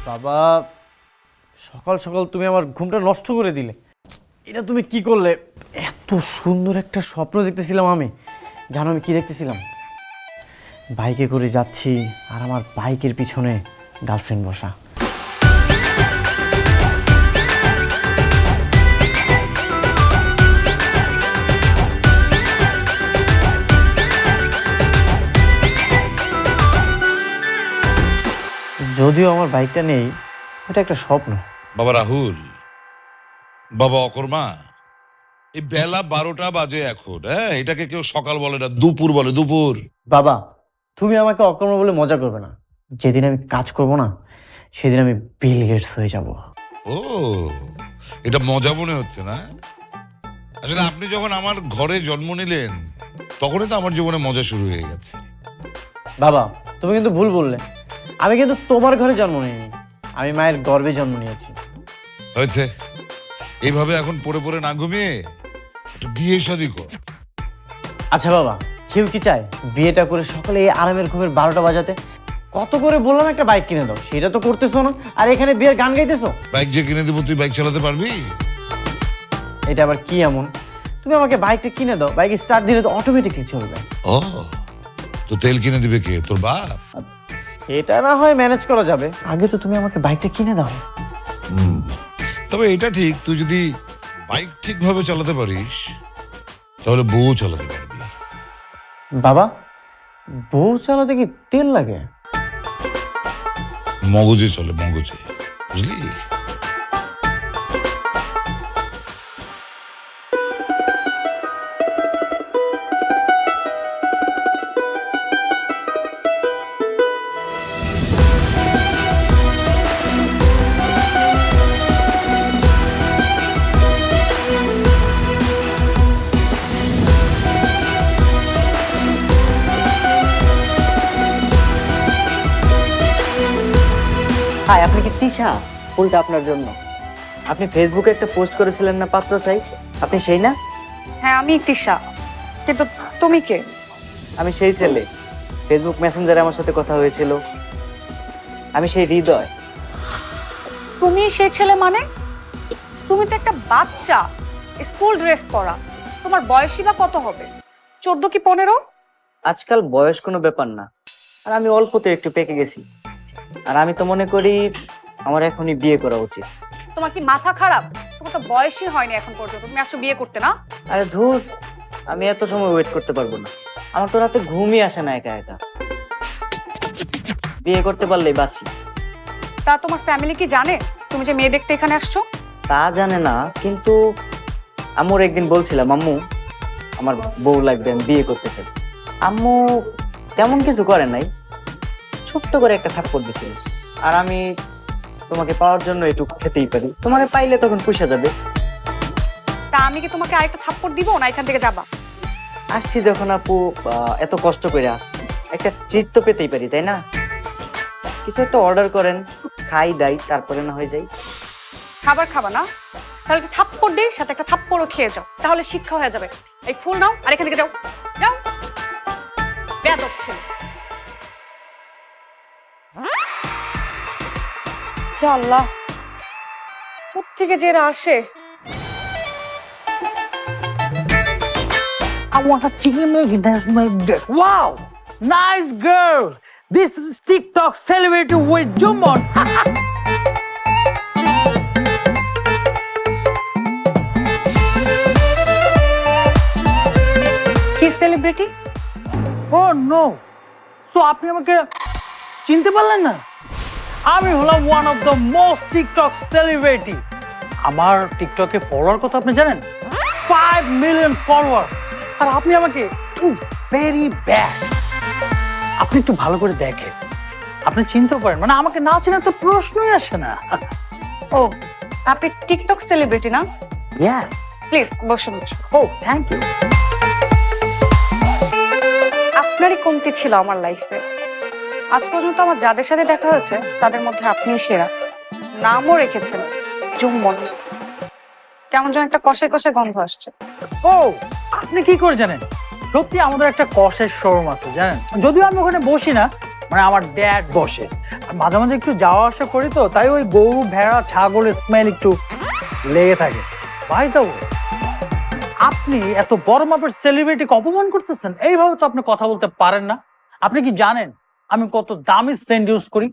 বাবা, সকাল সকাল তুমি আমার ঘুমটা নষ্ট করে দিলে। এটা তুমি কি করলে? এত সুন্দর একটা স্বপ্ন দেখতেছিলাম আমি। জানো আমি কি দেখতেছিলাম? বাইকে করে যাচ্ছি আর আমার বাইকের পিছনে গার্লফ্রেন্ড বসা। যদিও আমার বাইকটা নেই, এটা একটা স্বপ্ন। বাবা রাহুল, বাবা অকর্মা, এই বেলা 12টা বাজে এখন। হ্যাঁ, এটাকে কেউ সকাল বলে না, দুপুর বলে, দুপুর। বাবা, তুমি আমাকে অকর্ম বলে মজা করবে না। যেদিন আমি কাজ করব না, সেদিন আমি বিল গেটস হয়ে যাব। ও, এটা মজা মনে হচ্ছে না? আসলে আপনি যখন আমার ঘরে জন্ম নিলেন, তখনই তো আমার জীবনে মজা শুরু হয়ে গেছে। বাবা, তুমি কিন্তু ভুল বললে। আমি কিন্তু তোমার ঘরে জন্ম নিইনি, আমি মায়ের গর্ভে জন্ম নিয়েছি। হয়েছে, এইভাবে এখন পড়ে পড়ে না ঘুমিয়ে একটা বিয়ে শাদী কর। আচ্ছা বাবা, কেউ কি চায় বিয়েটা করে সকালে এই আরামের ঘুমের 12টা বাজাতে? কত করে বললাম একটা বাইক কিনে দাও, সেটা তো করতেছো না, আর এখানে বিয়ের গান গাইতেছো। বাইক যে কিনে দেবো, তুই বাইক চালাতে পারবি? এটা আবার কি এমন? তুমি আমাকে বাইকটা কিনে দাও, বাইক স্টার্ট দিলে তো অটোমেটিকলি চলবে। ও, তো তেল কিনে দিবে কে? তোর বাপ? এটা না হয় ম্যানেজ করা যাবে, আগে তো তুমি আমাকে বাইকটা কিনে দাও। তবে এটা ঠিক, তুই যদি বাইক ঠিকভাবে চালাতে পারিস, তাহলে বউ চালাতে পারবি। বাবা, বউ চালাতে কি তেল লাগে? মগজে চলে, মগজে, বুঝলি? হাই, আপনি কি তিশা? ফুলটা আপনার জন্য। আপনি ফেসবুকে একটা পোস্ট করেছিলেন না, পাত্র চাই? আপনি সেই না? হ্যাঁ, আমি তিশা, কিন্তু তুমি কে? আমি সেই ছেলে, ফেসবুক মেসেঞ্জারে আমার সাথে কথা হয়েছিল। আমি সেই হৃদয়। তুমি সেই ছেলে মানে? তুমি তো একটা বাচ্চা, স্কুল ড্রেস পরা। তোমার বয়সই বা কত হবে? 14 কি 15? আজকাল বয়স কোনো ব্যাপার না, আর আমি অল্পতে একটু পেকে গেছি। আর আমি তো মনে করি আমার এখনই বিয়ে করা উচিত। তোমার কি মাথা খারাপ? তোমার তো বয়সই হয়নি এখন পর্যন্ত, তুমি আসো বিয়ে করতে না? আরে ধুর, আমি এত সময় ওয়েট করতে পারবো না। আমার তো রাতে ঘুমই আসে না একা একা। বিয়ে করতে পারলেই বাঁচি। তা তোমার ফ্যামিলি কি জানে তুমি যে মেয়ে দেখতে এখানে আসছো? তা জানে না, কিন্তু আম্মুর একদিন বলছিলাম, আম্মু আমার বউ লাগবে, আমি বিয়ে করতে চাই। আম্মু তেমন কিছু করে নাই, ছোট্ট করে একটা থাপ্পড় দিছিল। আর আমি তোমাকে পাওয়ার জন্য একটু খেতেই পারি, তোমাকে পাইলে তখন পুষা যাবে। তা আমি কি তোমাকে আরেকটা থাপ্পড় দিব না এখান থেকে যাবা? আসছি যখন আপু, এত কষ্ট করে একটা ট্রিট তো পেতেই পারি, তাই না? কিছু একটা অর্ডার করেন, খাই দাই, তারপরে না হয়ে যাই। খাবার খাবা না? তাহলে একটা থাপ্পড় দিই, সাথে একটা থাপ্পড়ও খেয়ে যাও, তাহলে শিক্ষা হয়ে যাবে। এই ফুল নাও আর এখান থেকে যাও, যাও। বেয়াদব ছেলে। হে আল্লাহ, কোত্থেকে যে এরা আসে। I want a chicken nugget. That's my dick. Wow, nice girl. This is TikTok celebrity with Jumon. কি সেলিব্রিটি? Oh no. So আপনি আমাকে চিনতে পারলেন না? আমি হলাম one of the most TikTok celebrity. আমার টিকটকে ফলোয়ার কত আপনি জানেন? 5 million ফলোয়ার। আর আপনি আমাকে ভেরি ব্যাড। আপনি একটু ভালো করে দেখেন, আপনি চিনতে পারেন, মানে আমাকে না চেনার তো প্রশ্নই আসে না। ও, আপনি টিকটক সেলিব্রিটি না? ইয়েস। প্লিজ বসুন বসুন। ও থ্যাংক ইউ। আপনারই কমতি ছিল আমার লাইফে। আজ পর্যন্ত আমার যাদের সাথে দেখা হয়েছে তাদের মধ্যে আপনিই সেরা। নামও রেখেছেন জুম্মন। কেমন যেন একটা কষায় কষায় গন্ধ আসছে। ও, আপনি কি করে জানেন? সত্যি আমাদের একটা কষের শোরুম আছে জানেন, যদিও আমি ওখানে বসি না, মানে আমার ড্যাড বসে। মাঝে মাঝে একটু যাওয়া আসা করি তো, তাই ওই গরু ভেড়া ছাগলের স্মেল একটু লেগে থাকে। ভাই তো আপনি এত বড় মাপের সেলিব্রিটিকে অপমান করতেছেন, এইভাবে তো আপনি কথা বলতে পারেন না। আপনি কি জানেন আমি কত দামি সেন্ট ইউজ করি?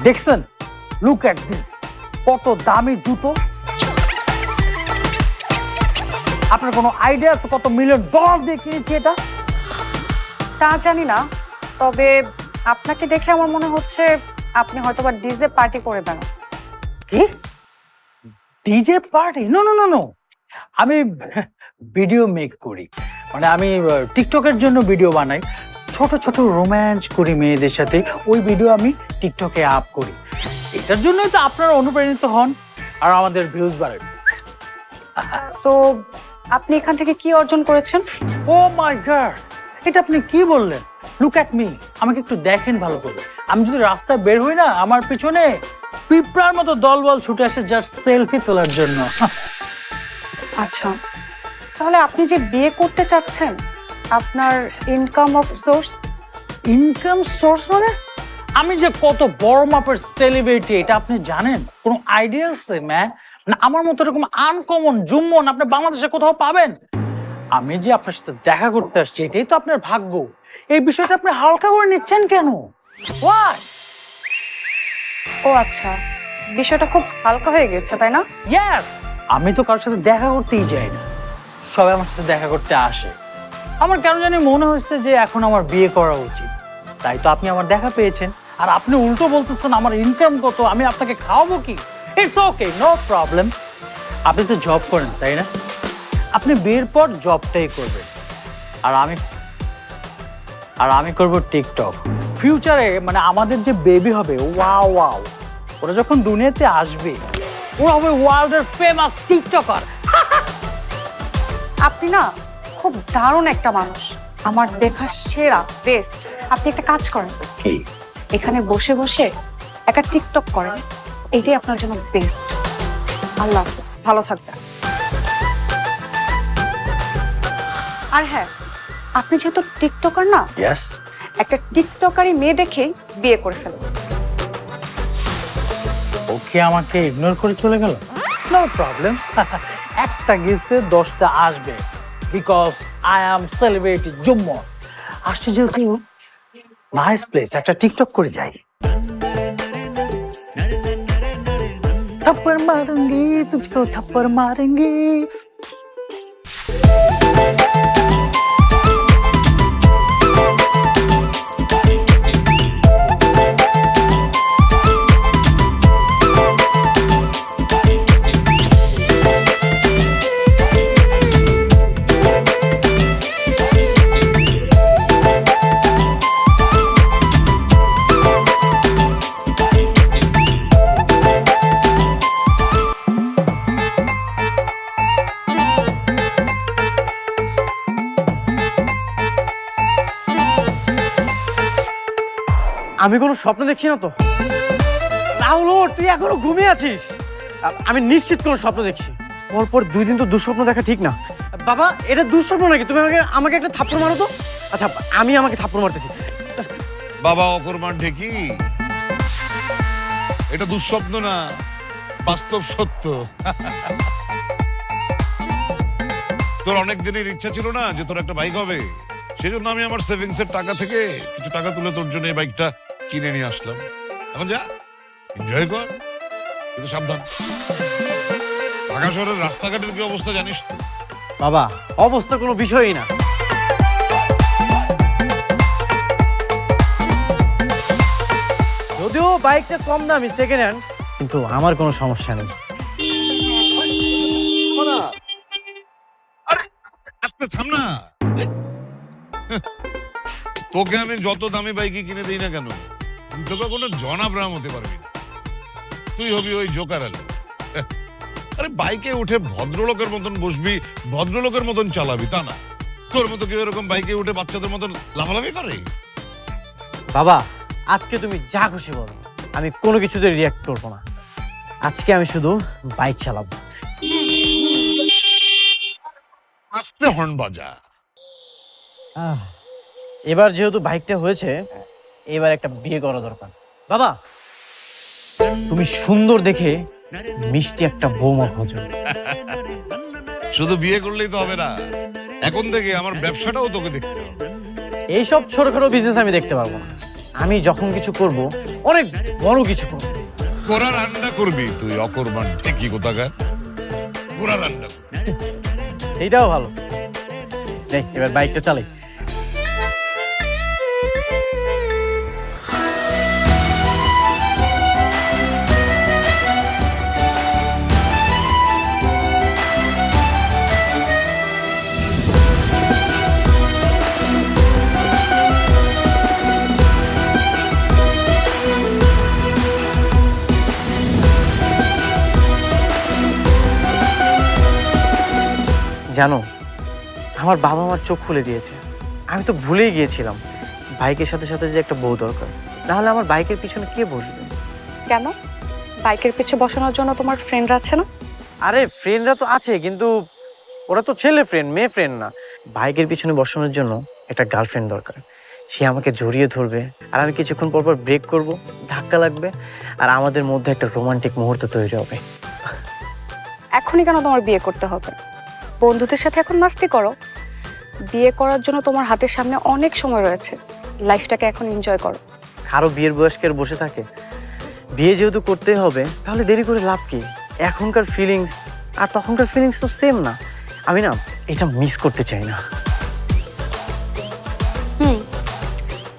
দেখছেন, লুক এট দিস, কত দামি জুতো। আপনার কোনো আইডিয়া আছে কত মিলিয়ন ডলার দিয়ে কিনেছি এটা? তা জানি না, তবে আপনাকে দেখে আমার মনে হচ্ছে আপনি হয়তোবা ডিজে পার্টি করে বেড়ান। কি DJ party? No no no no, আমি ভিডিও মেক করি, মানে আমি টিকটকের জন্য ভিডিও বানাই, ছোট ছোট রোম্যান্স করি মেয়েদের সাথে, ওই ভিডিও আমি টিকটকে আপ করি। এটার জন্যই তো আপনারা অনুপ্রাণিত হন আর আমাদের ভিউজ বাড়ে। তো আপনি এখান থেকে কি অর্জন করেছেন? ও মাই গড, এটা আপনি কি বললেন? লুক অ্যাট মি, আমাকে একটু দেখেন ভালো করে। আমি যদি রাস্তায় বের হই না, আমার পিছনে পিঁপড়ার মতো দলবল ছুটে আসে জাস্ট সেলফি তোলার জন্য। আচ্ছা, তাহলে আপনি যে বিয়ে করতে চাচ্ছেন, আপনার income of swords? Income source মানে? আমি যে কত বড় মাপের সেলিব্রিটি এটা আপনি জানেন? কোনো আইডিয়া আছে ম্যান? না, আমার মতো এরকম আনকমন জুম্মন আপনি বাংলাদেশে কোথাও পাবেন? আমি যে আপনার সাথে দেখা করতে আসছি এটাই তো আপনার ভাগ্য। এই বিষয়টা আপনি হালকা করে নিচ্ছেন কেন? Why? ও আচ্ছা, বিষয়টা খুব হালকা হয়ে গেছে তাই না? Yes, আমি তো কারোর সাথে দেখা করতেই যাই না, সবাই আমার সাথে দেখা করতে আসে। আমার কেন জানি মনে হচ্ছে যে এখন আমার বিয়ে করা উচিত, তাই তো আপনি আমার দেখা পেয়েছেন। আর আপনি উল্টো বলতেছেন আমার ইনকাম কত, আমি আপনাকে খাওয়াবো কি? It's okay, no problem. আপনি তো জব করেন তাই না? আপনি বিয়ের পর জবটাই করবেন, আর আমি করব টিকটক। ফিউচারে মানে আমাদের যে বেবি হবে, ওয়াও ওয়াও, ওরা যখন দুনিয়াতে আসবে ওরা হবে ওয়ার্ল্ডের ফেমাস টিকটকার। আপনি না খুব দারুণ একটা মানুষ, আমার দেখা সেরা বেস্ট। আপনি একটা কাজ করেন, কি? এখানে বসে বসে একটা টিকটক করেন, এটাই আপনার জন্য বেস্ট। আল্লাহ হাফেজ, ভালো থাকবেন। আর হ্যাঁ, আপনি যেহেতু টিকটকার না, ইয়েস। একটা টিকটকারই মেয়ে দেখেই বিয়ে করে ফেলবেন। ওকে আমাকে ইগনোর করে চলে গেল, নো প্রবলেম। একটা গেছে 10টা আসবে, because I am celebrity Jummon. আসছে যেহেতু নাইস প্লেস, একটা টিকটক করে যাই। थप्पड़ मारूंगी तुझको, थप्पड़ मारेंगे। আমি কোনো স্বপ্ন দেখছি না তো? রাহুল, তুই এখনো ঘুমিয়ে আছিস? আমি নিশ্চিত কোনো স্বপ্ন দেখছি। পরপর 2 দিন তো দুঃস্বপ্ন দেখা ঠিক না। বাবা, এটা দুঃস্বপ্ন নাকি? তুমি আমাকে একটা থাপ্পড় মারো তো। আচ্ছা, আমি আমাকে থাপ্পড় মারতেছি। বাবা অকর্মার ঢেকি, এটা দুঃস্বপ্ন না, বাস্তব সত্য। তোর অনেক দিনের ইচ্ছা ছিল না যে তোর একটা বাইক হবে, সেই জন্য আমি আমার সেভিংস এর টাকা থেকে কিছু টাকা তুলে তোর জন্য এই বাইকটা কিনে নিয়ে আসলাম। এখন যা এনজয় কর, কিন্তু সাবধান। ঢাকা শহরের রাস্তাঘাটের কি অবস্থা জানিস তো? বাবা, অবস্থা কোনো বিষয়ই না। যদিও বাইকটা কম দামি, সেকেন্ড হ্যান্ড, কিন্তু আমার কোনো সমস্যা নেই। আরে আস্তে থাম না। তোকে আমি যত দামি বাইকই কিনে দিই না কেন, তুই তোকে কোনো জন আব্রাহাম হতে পারবি না। তুই হবি ওই জোকার আলী। আরে বাইকে উঠে ভদ্রলোকের মতন বসবি, ভদ্রলোকের মতন চালাবি, তা না তোর মতো কেউ এরকম বাইকে উঠে বাচ্চাদের মতন লাফালাফি করে? বাবা, আজকে তুমি যা খুশি বলো, আমি কোনো কিছুতে রিয়াক্ট করবো না। আজকে আমি শুধু বাইক চালাবো। আস্তে হর্ন বাজা। এবার যেহেতু বাইকটা হয়েছে, এবার একটা বিয়ে করা দরকার। বাবা, তুমি সুন্দর দেখে মিষ্টি একটা বৌমা খোঁজো। শুধু বিয়ে করলেই তো হবে না, এখন থেকে আমার ব্যবসাটাও তোকে দেখতে হবে। এইসব ছোটখাটো বিজনেস আমি দেখতে পারবো না। আমি যখন কিছু করব, অনেক বড় কিছু করবো। গোড়া রান্না করবি তুই, অকর্মান ঠিকই কোথাকার। গোড়া রান্না করবি। এইটাও ভালো। দেখ, এবার বাইকটা চালাই। জানো, আমার বাবা আমার চোখ খুলে দিয়েছে। আমি তো ভুলেই গিয়েছিলাম বাইকের সাথে সাথে যে একটা বউ দরকার, নাহলে আমার বাইকের পিছনে কে বসবে? কেন? বাইকের পিছে বসানোর জন্য তোমার ফ্রেন্ডরা আছে না? আরে ফ্রেন্ডরা তো আছে, কিন্তু ওরা তো ছেলে ফ্রেন্ড, মেয়ে ফ্রেন্ড না। বাইকের পিছনে বসানোর জন্য একটা গার্লফ্রেন্ড দরকার। সে আমাকে জড়িয়ে ধরবে, আর আমি কিছুক্ষণ পর পর ব্রেক করব, ধাক্কা লাগবে, আর আমাদের মধ্যে একটা রোমান্টিক মুহূর্ত তৈরি হবে। এখনই কেন তোমার বিয়ে করতে হবে? বন্ধুদের সাথে এখন মাস্তি করো। বিয়ে করার জন্য তোমার হাতের সামনে অনেক সময় রয়েছে। লাইফটাকে এখন এনজয় করো। কারো বিয়ের বয়স্কের বসে থাকে? বিয়ে যেহেতু করতেই হবে, তাহলে দেরি করে লাভ কি? এখনকার ফিলিংস আর তখনকার ফিলিংস তো সেম না। আমি না এটা মিস করতে চাই না।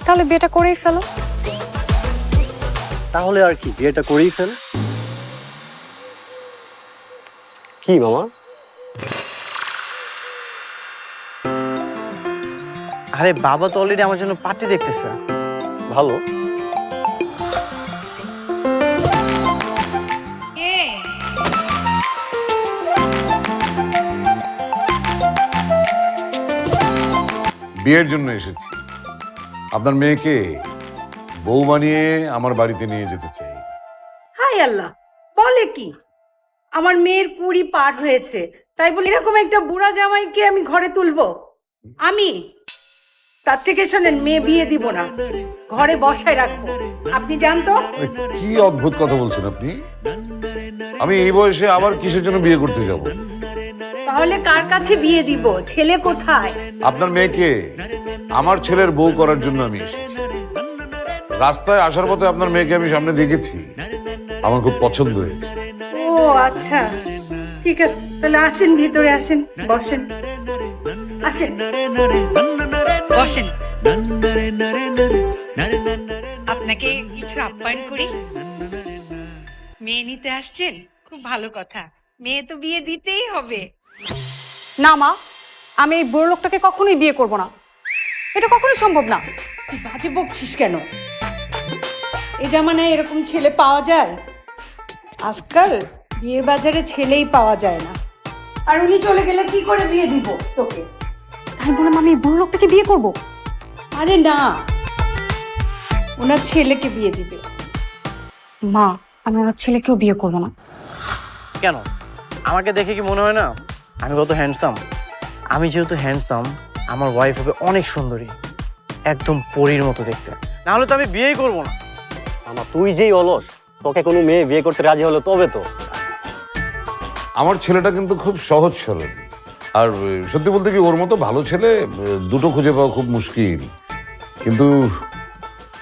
তাহলে বিয়েটা করেই ফেলো। তাহলে আর কি, বিয়েটা করেই ফেল। কি মামা? আরে বাবা তো অলরেডি আমার জন্য পার্টি দেখতেছে। ভালো। বিয়ের জন্য এসেছি। আপনার মেয়েকে বউ বানিয়ে আমার বাড়িতে নিয়ে যেতে চাই। হাই আল্লাহ, বলে কি? আমার মেয়ের 20 পার হয়েছে, তাই বলে এরকম একটা বুড়া জামাইকে আমি ঘরে তুলবো? আমি তার থেকে শোনেন, মেয়ে বিয়ে দিব না, ঘরে বসায় রাখবো। আপনি জান তো? কি অদ্ভুত কথা বলছেন আপনি? আমি এই বয়সে আবার কিসের জন্য বিয়ে করতে যাব? তাহলে কার কাছে বিয়ে দিব? ছেলে কোথায়? আপনার মেয়েকে আমার ছেলের বউ করার জন্য আমি এসেছি। রাস্তায় আসার পথে আপনার মেয়েকে আমি সামনে দেখেছি, আমার খুব পছন্দ হয়েছে। ও আচ্ছা, ঠিক আছে, তাহলে আসেন, ভিতরে আসেন, বসেন, আসেন বসেন। আপনাকে কিছু আপ্যায়ন করি। মেয়ে নিতে আসছেন, খুব ভালো কথা। মেয়ে তো বিয়ে দিতেই হবে। না মা, আমি এই বুড়ো লোকটাকে কখনোই বিয়ে করব না। এটা কখনোই সম্ভব না। তুই বাজে বকছিস কেন? এই জামানায় এরকম ছেলে পাওয়া যায়? আজকাল বিয়ের বাজারে ছেলেই পাওয়া যায় না। আর উনি চলে গেলে কি করে বিয়ে দিব তোকে? তাই বললাম আমি এই বুড়ো লোকটাকে বিয়ে করব? আরে না, ওনার ছেলেকে বিয়ে দিবে। মা, আমি ওনার ছেলেকেও বিয়ে করব না। কেন? আমাকে দেখে কি মনে হয় না আমি কত হ্যান্ডসাম? আমি যেহেতু হ্যান্ডসাম, আমার ওয়াইফ হবে অনেক সুন্দরী, একদম পরীর মতো দেখতে। না হলে তো আমি বিয়েই করবো না। মামা তুই যেই অলস, তোকে কোনো মেয়ে বিয়ে করতে রাজি হলো তবে তো। আমার ছেলেটা কিন্তু খুব সহজ সরল, আর সত্যি বলতে কি ওর মতো ভালো ছেলে দুটো খুঁজে পাওয়া খুব মুশকিল। কিন্তু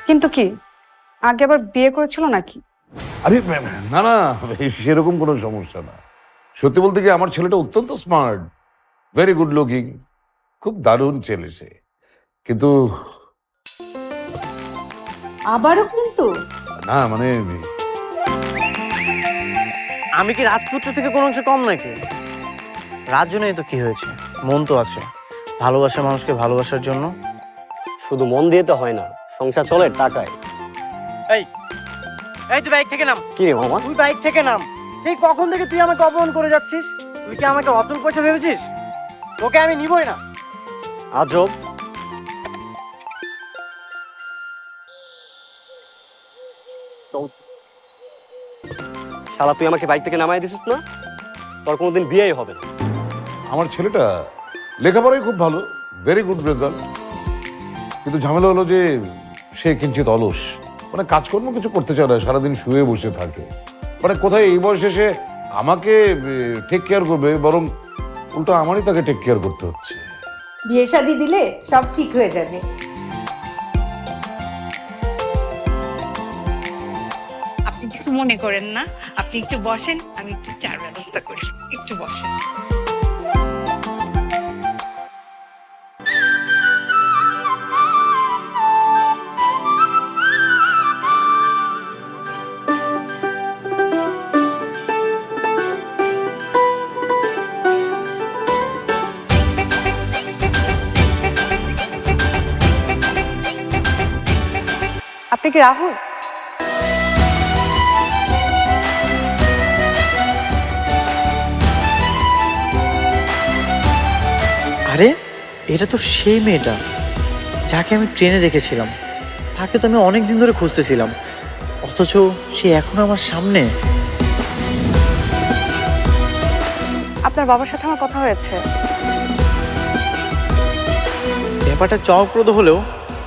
কিন্তু কি, আগে আবার বিয়ে করেছিল নাকি? আরে না না, সেরকম কোনো সমস্যা না। সত্যি বলতে কি আমার ছেলেটা অত্যন্ত স্মার্ট, ভেরি গুড লুকিং, খুব দারুণ ছেলে সে। কিন্তু আবারও কিন্তু না মানে আমি কি রাজপুত্র থেকে কোনো অংশে কম নাকি? রাজ্য নেই তো কি হয়েছে, মন তো আছে। ভালোবাসার মানুষকে ভালোবাসার জন্য। শুধু মন দিয়ে তো হয় না, সংসার চলে টাকায়। এই এই তুই বাইক থেকে নাম। কি রে মামা? তুই বাইক থেকে নাম। সেই কখন থেকে তুই আমাকে অপমান করে যাচ্ছিস? তুই কি আমাকে অচল পয়সা ভেবেছিস? তোকে আমি নিবই না। আজব। শালা তুই আমাকে বাইক থেকে নামাই দিছিস না? তোর কোনোদিন বিয়েই হবে না। আমার ছেলেটা লেখাপড়ায় খুব ভালো, ভেরি গুড রেজাল্ট। কিন্তু ঝামেলা হলো যে সে কিঞ্চিত অলস, মানে কাজকর্ম কিছু করতে চায় না, সারাদিন শুয়ে বসে থাকে। মানে কোথায় এই বয়সে সে আমাকে টেক কেয়ার করবে, বরং উল্টো আমারই তাকে টেক কেয়ার করতে হচ্ছে। বিয়ে শাদী দিলে সব ঠিক হয়ে যাবে। আপনি কিছু মনে করেন না, আপনি একটু বসেন, আমি একটু চার ব্যবস্থা করি, একটু বসেন। আপনি কি রাহুল? আরে এটা তো সেই মেয়েটা যাকে আমি ট্রেনে দেখেছিলাম। তাকে তো আমি অনেক দিন ধরে খুঁজতেছিলাম, অথচ সে এখন আমার সামনে। আপনার বাবার সাথে আমার কথা হয়েছে। ব্যাপারটা চমকপ্রদ হলেও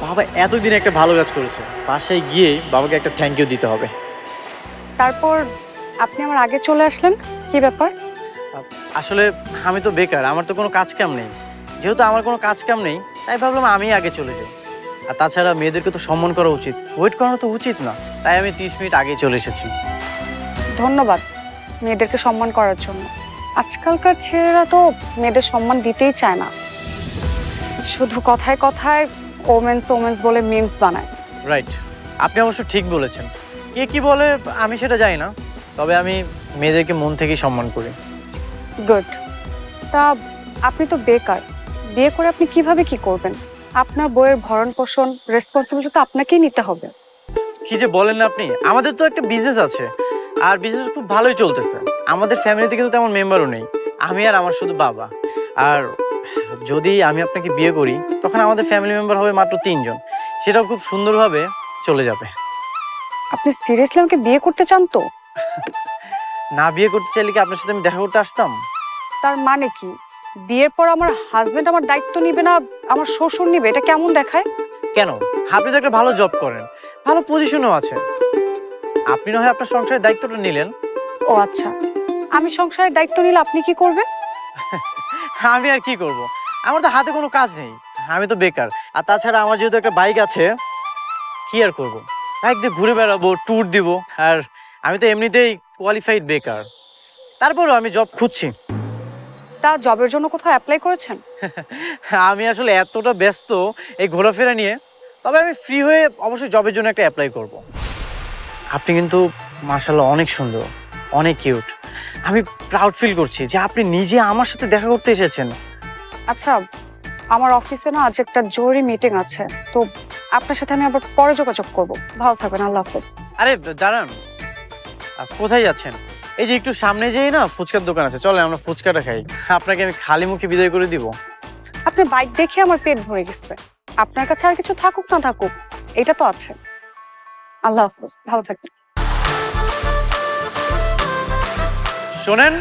বাবা এতদিন একটা ভালো কাজ করেছে, বাসায় গিয়ে বাবাকে একটা থ্যাংক ইউ দিতে হবে। তারপর আপনি আমার আগে চলে আসলেন, কি ব্যাপার? আসলে আমি তো বেকার, আমার তো কোনো কাজ কাম নেই। যেহেতু আমার কোনো কাজ কাম নেই, তাই ভাবলাম আমি আগে চলে যাই। আর তাছাড়া মেয়েদেরকে তো সম্মান করা উচিত, ওয়েট করানো তো উচিত না। তাই আমি 30 মিনিট আগে চলে এসেছি। ধন্যবাদ মেয়েদেরকে সম্মান করার জন্য। আজকালকার ছেলেরা তো মেয়েদের সম্মান দিতেই চায় না, শুধু কথায় কথায় ওমেন্স ওমেন্স বলে মিমস বানায়। রাইট, আপনি অবশ্য ঠিক বলেছেন। কে কি বলে আমি সেটা জানি না, তবে আমি মেয়েদেরকে মন থেকেই সম্মান করি। গুড। তা আপনি তো বেকার, বিয়ে করে আপনি কিভাবে কি করবেন? আপনার বইয়ের ভরণ পোষণ রেসপন্সিবিলিটি তো আপনাকেই নিতে হবে। কি যে বলেন না আপনি, আমাদের তো একটা বিজনেস আছে, আর বিজনেস খুব ভালোই চলতেছে। আমাদের ফ্যামিলিতে কিন্তু তেমন মেম্বারও নেই, আমি আর আমার শুধু বাবা। আর যদি আমি আপনাকে বিয়ে করি তখন আমাদের ফ্যামিলি মেম্বার হবে মাত্র 3 জন, সেটাও খুব সুন্দরভাবে চলে যাবে। আপনি সিরিয়াসলি আমাকে বিয়ে করতে চান তো? না বিয়ে করতে চাইলে কি আপনার সাথে আমি দেখা করতে আসতাম? তার মানে কি বিয়ের পর আমার হাজবেন্ড আমার দায়িত্ব নিবে না, আমার শ্বশুর নিবে? এটা কেমন দেখায়? কেন, আপনি তো একটা ভালো জব করেন, ভালো পজিশনেও আছেন। আপনি না হয় আপনার সংসারের দায়িত্বটা নিলেন। ও আচ্ছা, আমি সংসারের দায়িত্ব নিলে আপনি কি করবেন? আমি আর কি করব, আমার তো হাতে কোনো কাজ নেই, আমি তো বেকার। আর তাছাড়া আমার যেহেতু একটা বাইক আছে, কি আর করব, বাইক দিয়ে ঘুরে বেড়াবো, ট্যুর দিব। আর আমি তো এমনিতেই কোয়ালিফাইড বেকার, তারপরেও আমি জব খুঁজছি। তা জবের জন্য কোথাও অ্যাপ্লাই করেছেন? আমি আসলে এতটা ব্যস্ত এই ঘোরাফেরা নিয়ে, তবে আমি ফ্রি হয়ে অবশ্যই জবের জন্য একটা অ্যাপ্লাই করব। আপনি কিন্তু মাশাআল্লাহ অনেক সুন্দর, অনেক কিউট। আমি প্রাউড ফিল করছি যে আপনি নিজে আমার সাথে দেখা করতে এসেছেন। আচ্ছা, আমার অফিসে না আজ একটা জরুরি মিটিং আছে, তো আপনার সাথে আমি আবার পরে যোগাযোগ করব। ভালো থাকবেন, আল্লাহ হাফেজ। আরে দাঁড়ান, কোথায় যাচ্ছেন? এই যে একটু সামনে যেই না ফুচকার দোকান আছে, চলে আমরা ফুচকাটা খাই। আপনাকে আমি খালি মুখে বিদায় করে দিব? আপনার বাইক দেখে আমার পেট ভরে গেছে, আপনার কাছে আর কিছু থাকুক না থাকুক এটা তো আছে। আল্লাহ হাফেজ, ভালো থাকবেন। শোনেন,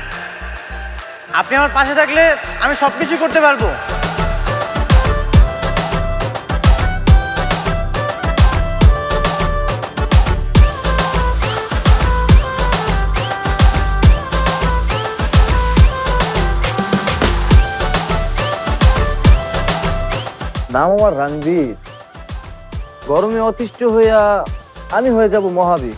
আপনি আমার পাশে থাকলে আমি সবকিছু করতে পারবো। নাম আমার রণবীর। গরমে অতিষ্ঠ হইয়া আমি হয়ে যাব মহাবীর।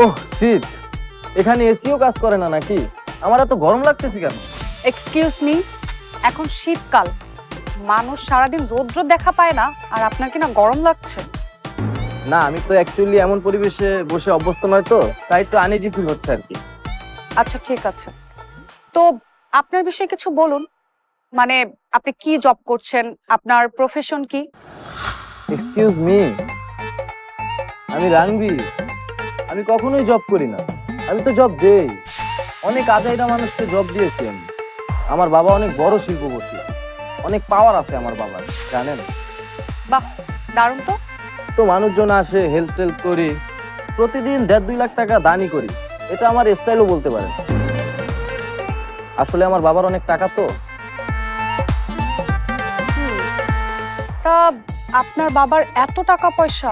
ওহ শীত, এখানে এসিও কাজ করে না নাকি? আমার এত গরম লাগতেছে কেন? এক্সকিউজ মি, এখন শীতকাল, মানুষ সারাদিন রৌদ্র দেখা পায় না, আর আপনার কি না গরম লাগছে? না, আমি তো অ্যাকচুয়ালি এমন পরিবেশে বসে অভ্যস্ত নয়, তো তাই একটু আনইজি ফিল হচ্ছে আর কি। আচ্ছা ঠিক আছে, তো আপনার বিষয়ে কিছু বলুন। মানে আপনি কি জব করছেন, আপনার প্রফেশন কি? এক্সকিউজ মি, আমি রণবীর, আমি কখনোই জব করি না। আমি তো জব দেই, অনেক আজাইরা মানুষকে জব দিয়েছি আমি। আমার বাবা অনেক বড় শিল্পপতি, অনেক পাওয়ার আছে আমার বাবার, জানেন? বাহ, দারুণ তো। তো মানুষজন আসে, হেল্প টেল্প করি, প্রতিদিন 1.5-2 লাখ টাকা দানই করি। এটা আমার স্টাইলও বলতে পারেন। আসলে আমার বাবার অনেক টাকা তো। তা আপনার বাবার এত টাকা পয়সা,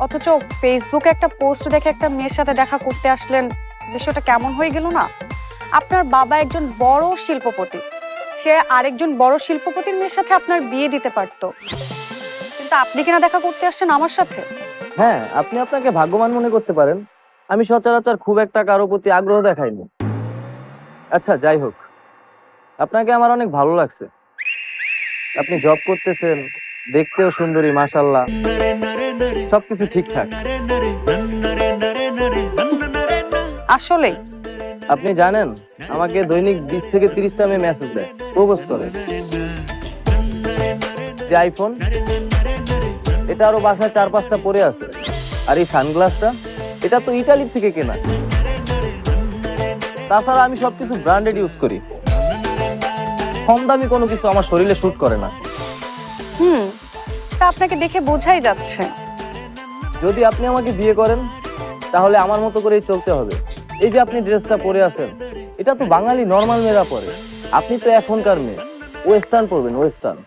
অথচ ফেসবুকে একটা পোস্ট দেখে একটা মেয়ের সাথে দেখা করতে আসলেন, বিষয়টা কেমন হয়ে গেল না? আপনার বাবা একজন বড় শিল্পপতি, সে আরেকজন বড় শিল্পপতির মেয়ের সাথে আপনার বিয়ে দিতে পারতো, কিন্তু আপনি কিনা দেখা করতে আসছেন আমার সাথে। হ্যাঁ, আপনি আপনাকে ভাগ্যবান মনে করতে পারেন, আমি সচরাচর খুব একটা কারো প্রতি আগ্রহ দেখাইনি। আচ্ছা, যাই হোক, আপনাকে আমার অনেক ভালো লাগছে। আপনি জব করতেছেন, দেখতেও সুন্দরী, মাশাআল্লাহ, সবকিছু ঠিকঠাক। আসলে আপনি জানেন, আমাকে দৈনিক 20 থেকে 30টা মেয়ে মেসেজ দেয়, প্রপোজ করে। যে আইফোন, এটা আরো বাসায় 4-5টা পরে আছে। আর এই সানগ্লাসটা, এটা তো ইতালি থেকে কেনা। তাছাড়া আমি সবকিছু ব্র্যান্ডেড ইউজ করি। কম দামি কোনো কিছু আমার শরীরে শুট করে না। তা আপনাকে দেখে বোঝাই যাচ্ছে। যদি আপনি আমাকে বিয়ে করেন, তাহলে আমার মতো করেই চলতে হবে। এই যে আপনি ড্রেসটা পরে আছেন, এটা তো বাঙালি নর্মাল মেয়েরা পরে। আপনি তো এখনকার মেয়ে, ওয়েস্টার্ন পরবেন, ওয়েস্টার্ন।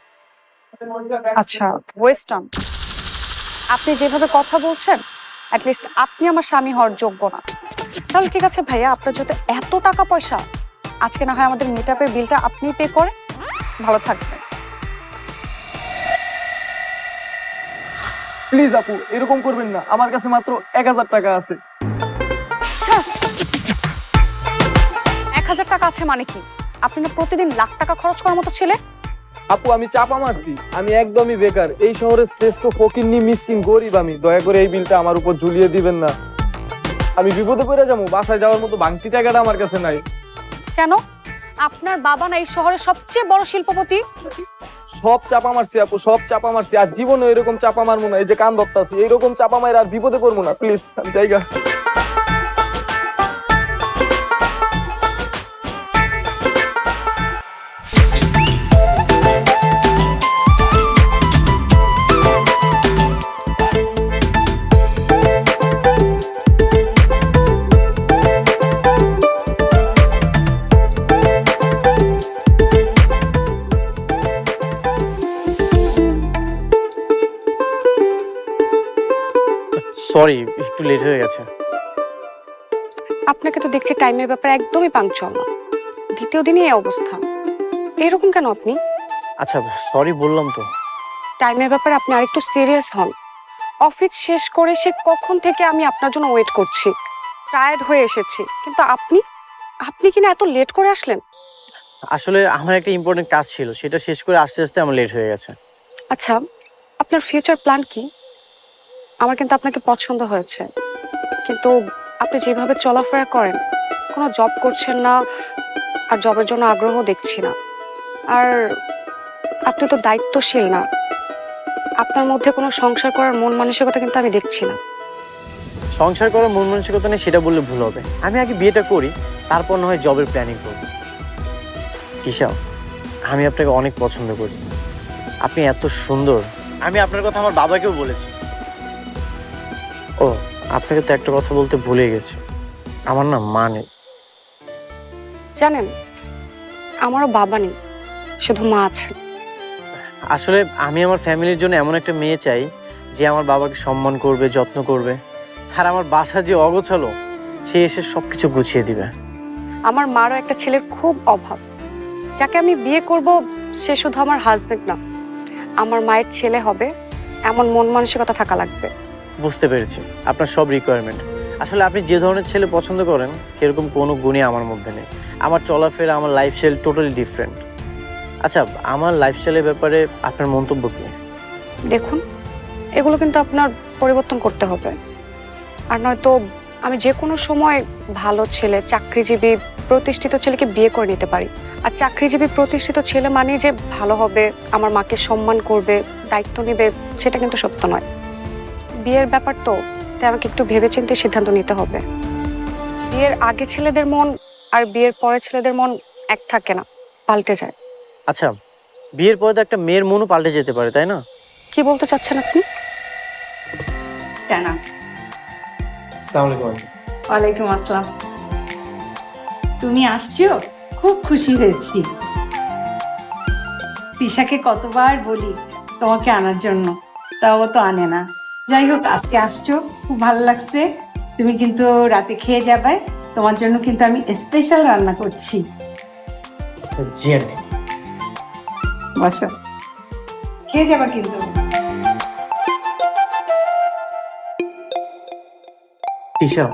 আচ্ছা, ওয়েস্টার্ন। আপনি যেভাবে কথা বলছেন, অ্যাটলিস্ট আপনি আমার স্বামী হওয়ার যোগ্য না। তাহলে ঠিক আছে ভাইয়া, আপনার যত এত টাকা পয়সা, আজকে না হয় আমাদের মিটআপের বিলটা আপনিই পে করেন। ভালো থাকবেন। প্লিজ আপু, এরকম করবেন না। আমার কাছে মাত্র 1000 টাকা আছে। 1000 টাকা আছে মানে কি? আপনি না প্রতিদিন লাখ টাকা খরচ করার মতো ছেলে? আপু, আমি চাপা মারছি, আমি একদমই বেকার। এই শহরের শ্রেষ্ঠ ফকিন্নি, মিসকিন, গরিব আমি। দয়া করে এই বিলটা আমার উপর ঝুলিয়ে দিবেন না। আমি বিপদে পড়ে যাবো, বাসায় যাওয়ার মতো বাংতি টাকাটা আমার কাছে নাই। কেন? আপনার বাবা না এই শহরের সবচেয়ে বড় শিল্পপতি? সব চাপা মারছি আপু, সব চাপা মারছি। আর জীবনে এরকম চাপা মারবো না। এই যে কান ধরতাছি, এইরকম চাপা মার আর বিপদে পড়বো না। প্লিজ, আমি জায়গা। সরি, একটু লেট হয়ে গেছে। আপনাকে তো দেখছি টাইমের ব্যাপারে একদমই পাংচুয়াল না। দ্বিতীয় দিনই এই অবস্থা, এরকম কেন আপনি? আচ্ছা, সরি বললাম তো। টাইমের ব্যাপারে আপনি আরেকটু সিরিয়াস হন। অফিস শেষ করে সে কখন থেকে আমি আপনার জন্য ওয়েট করছি, টায়ার্ড হয়ে এসেছি, কিন্তু আপনি আপনি কিনা এত লেট করে আসলেন? আসলে আমার একটা ইম্পর্টেন্ট কাজ ছিল, সেটা শেষ করে আসতে আসতে আমার লেট হয়ে গেছে। আচ্ছা, আপনার ফিউচার প্ল্যান কি? আমার কিন্তু আপনাকে পছন্দ হয়েছে, কিন্তু আপনি যেভাবে চলাফেরা করেন, কোনো জব করছেন না, আর জবের জন্য আগ্রহ দেখছি না, আর আপনি তো দায়িত্বশীল না। আপনার মধ্যে কোনো সংসার করার মন মানসিকতা কিন্তু আমি দেখছি না। সংসার করার মন মানসিকতা নেই সেটা বললে ভুল হবে। আমি আগে বিয়েটা করি, তারপর না হয় জবের প্ল্যানিং করব। তিশা, আমি আপনাকে অনেক পছন্দ করি। আপনি এত সুন্দর। আমি আপনার কথা আমার বাবাকেও বলেছি। ও, আপনাকে তো একটা কথা বলতে ভুলে গেছি, আমার না মা নেই। জানেন, আমারও বাবা নেই, শুধু মা আছে। আসলে আমি আমার ফ্যামিলির জন্য এমন একটা মেয়ে চাই, যে আমার বাবাকে সম্মান করবে, যত্ন করবে, আর আমার বাসা যে অগোছালো, সে এসে সবকিছু গুছিয়ে দিবে। আমার মারও একটা ছেলের খুব অভাব। যাকে আমি বিয়ে করব, সে শুধু আমার হাজবেন্ড না, আমার মায়ের ছেলে হবে, এমন মন মানসিকতা থাকা লাগবে। বুঝতে পেরেছি আপনার সব রিকোয়ারমেন্ট। আসলে আপনি যে ধরনের ছেলে পছন্দ করেন, সেরকম কোনো গুণই আমার মধ্যে নেই। আমার চলাফেরা, আমার লাইফস্টাইল টোটালি ডিফারেন্ট। আচ্ছা, আমার লাইফস্টাইলের ব্যাপারে আপনার মন্তব্য কি? দেখুন, এগুলো কিন্তু আপনার পরিবর্তন করতে হবে, আর নয়তো আমি যে কোনো সময় ভালো ছেলে, চাকরিজীবী, প্রতিষ্ঠিত ছেলেকে বিয়ে করে নিতে পারি। আর চাকরিজীবী, প্রতিষ্ঠিত ছেলে মানে যে ভালো হবে, আমার মাকে সম্মান করবে, দায়িত্ব নেবে, সেটা কিন্তু সত্য নয়। বিয়ের ব্যাপার তো, তাই আমাকে একটু ভেবেচিন্তে সিদ্ধান্ত নিতে হবে। বিয়ের আগে ছেলেদের মন আর বিয়ের পরে ছেলেদের মন এক থাকে না, পাল্টে যায়। আচ্ছা, বিয়ের পরে তো একটা মেয়ের মনও পাল্টে যেতে পারে, তাই না? কি বলতে চাচ্ছেন আপনি? কাপটা না। আসসালামু আলাইকুম আন্টি। ওয়ালাইকুম আসসালাম। তুমি আসছো, খুব খুশি হয়েছি। তিশাকে কতবার বলি তোমাকে আনার জন্য, তাও তো আনে না। যাই হোক, আজকে আসছো, খুব ভালো লাগছে। তুমি কিন্তু রাতে খেয়ে যাবে, তোমার জন্য কিন্তু আমি স্পেশাল রান্না করছি। জি আন্টি। বসো, খেয়ে যাবা কিন্তু। তিশা,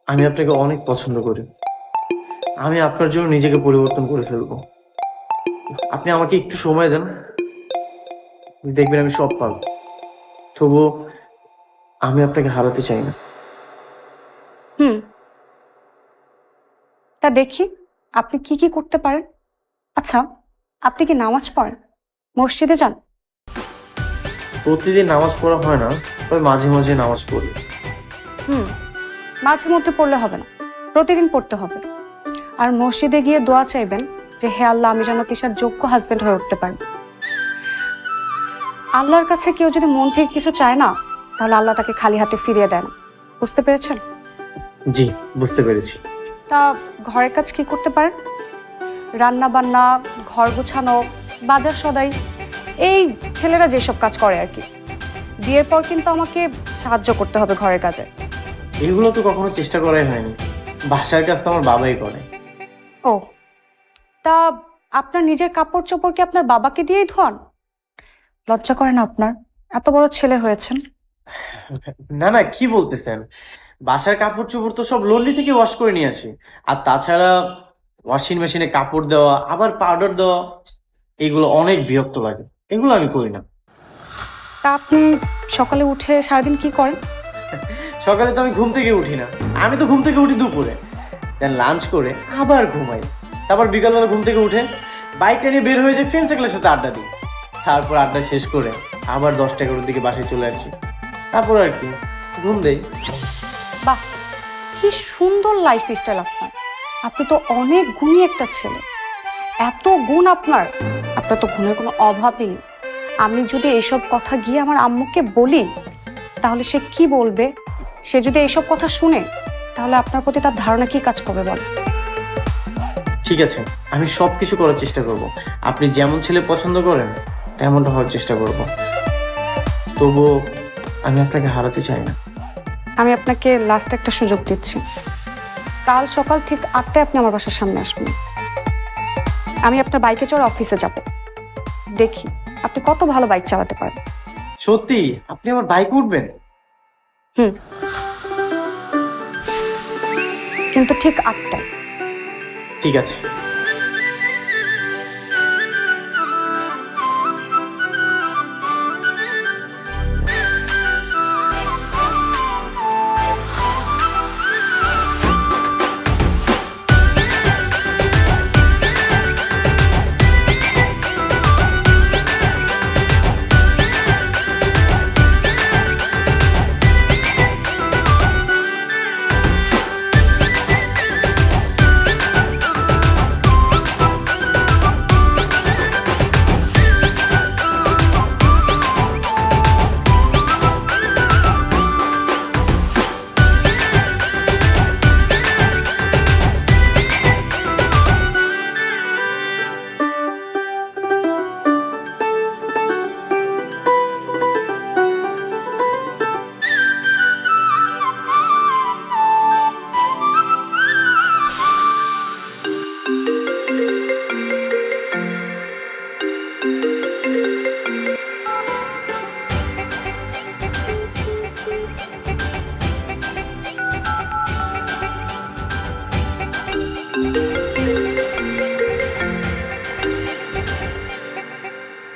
আমি আপনাকে অনেক পছন্দ করি। আমি আপনার জন্য নিজেকে পরিবর্তন করে ফেলবো। আপনি আমাকে একটু সময় দেন, দেখবেন আমি সব পারবো। তবুও আমি আপনাকে হারাতে চাই না। তা দেখি আপনি কি কি করতে পারেন। আচ্ছা, আপনি কি নামাজ পড়েন, মসজিদে যান? প্রতিদিন নামাজ পড়া হয় না, তবে মাঝে মাঝে নামাজ পড়ি। মাঝে মধ্যে পড়লে হবে না, প্রতিদিন পড়তে হবে। আর মসজিদে গিয়ে দোয়া চাইবেন যে হে আল্লাহ, আমি যেন তিশার যোগ্য হাজবেন্ড হয়ে উঠতে পারি। আল্লাহর কাছে কেউ যদি মন থেকে কিছু চায় না, তাহলে আল্লাহ তাকে খালি হাতে ফিরিয়ে দেন। বুঝতে পেরেছেন? জি, বুঝতে পেরেছি। তা ঘরের কাজ কি করতে পারেন? রান্না বান্না, ঘর গোছানো, বাজার সদাই, এই ছেলেরা যেসব কাজ করে আর কি। বিয়ের পর কিন্তু আমাকে সাহায্য করতে হবে ঘরের কাজে। এগুলো তো কখনো চেষ্টা করাই হয়নি, বাসার কাজ তো আমার বাবাই করে। ও, তা আপনার নিজের কাপড় চোপড় কি আপনার বাবাকে দিয়েই ধোয়ান? লজ্জা করে না আপনার? এত বড় ছেলে হয়েছেন। না না, কি বলতেছেন? বাসার কাপড় চোপড় তো সব লন্ড্রি থেকে ওয়াশ করে নিয়ে আসি। আর তাছাড়া ওয়াশিং মেশিনে কাপড় দেওয়া, আবার পাউডার দেওয়া, এগুলো অনেক বিরক্ত লাগে, এগুলো আমি করি না। তা আপনি সকালে উঠে সারাদিন কি করেন? সকালে তো আমি ঘুম থেকে উঠি না, আমি তো ঘুম থেকে উঠি দুপুরে, দেন লাঞ্চ করে আবার ঘুমাই। তারপর বিকালবেলা ঘুম থেকে উঠে বাইকটা নিয়ে বের হয়ে যাই, ফ্রেন্ড সার্কেলের সাথে আড্ডা দিই। তারপর আড্ডা শেষ করে আবার 10টা-11টার দিকে বাসায় চলে আসছি। তারপর আর কি, ঘুম দেই। বাহ, কি সুন্দর লাইফ স্টাইল আপনার। আপনি তো অনেক গুণী একটা ছেলে। এত গুণ আপনার, আপনার তো গুণের কোনো অভাবই নেই। আমি যদি এইসব কথা গিয়ে আমার আম্মুকে বলি, তাহলে সে কি বলবে? সে যদি এইসব কথা শুনে, তাহলে আপনার প্রতি তার ধারণা কি কাজ করবে বল? ঠিক আছে, আমি সবকিছু করার চেষ্টা করব। আপনি যেমন ছেলে পছন্দ করেন তেমনটা হওয়ার চেষ্টা করব। তবুও আমি আপনাকে হারাতে চাই না। আমি আপনাকে লাস্ট একটা সুযোগ দিচ্ছি। কাল সকাল ঠিক 8টায় আপনি আমার বাসার সামনে আসবেন। আমি আপনার বাইকে চড়ে অফিসে যাব। দেখি আপনি কত ভালো বাইক চালাতে পারেন। সত্যি আপনি আমার বাইক উঠবেন? কিন্তু ঠিক 8টায়। ঠিক আছে।